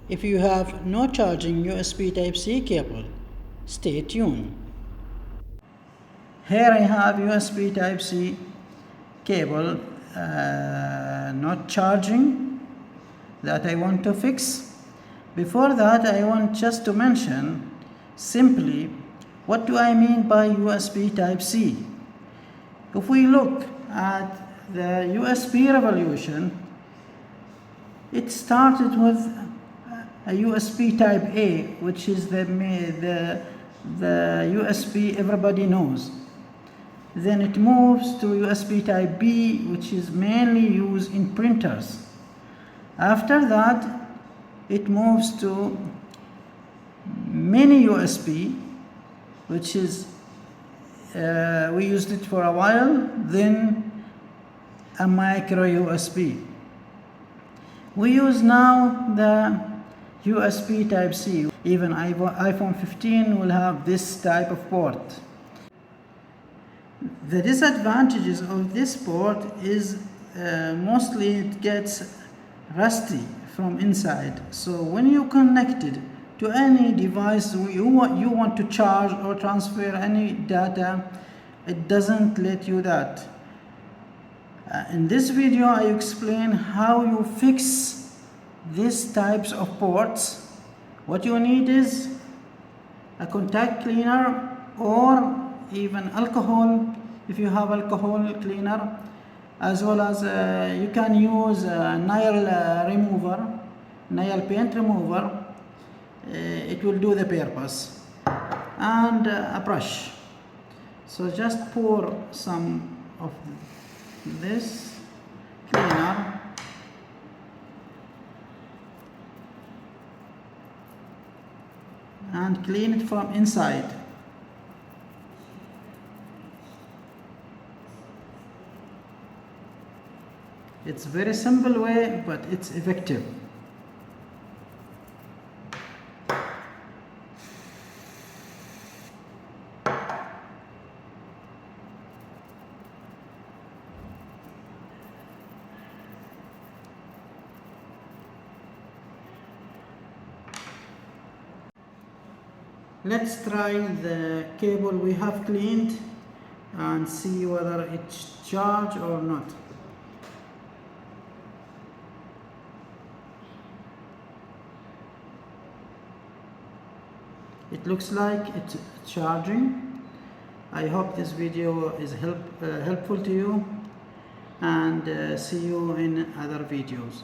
if you have no charging USB Type-C cable. Stay tuned. Here I have USB Type-C cable not charging that I want to fix. Before that, I want just to mention simply what do I mean by USB Type-C. If we look at the USB revolution, it started with a USB Type A, which is the USB everybody knows. Then it moves to USB Type B, which is mainly used in printers. After that, it moves to mini USB, which is we used it for a while, then a micro USB. We use now the USB Type-C. Even iPhone 15 will have this type of port. The disadvantages of this port is mostly it gets rusty from inside. So when you connect it to any device you want to charge or transfer any data, it doesn't let you that. In this video I explain how you fix these types of ports. What you need is a contact cleaner or even alcohol if you have alcohol cleaner, as well as you can use a nail paint remover. It will do the purpose, and a brush. So just pour some of this cleaner and clean it from inside. It's a very simple way, but it's effective. Let's try the cable we have cleaned and see whether it's charged or not. It looks like it's charging. I hope this video is helpful to you, and see you in other videos.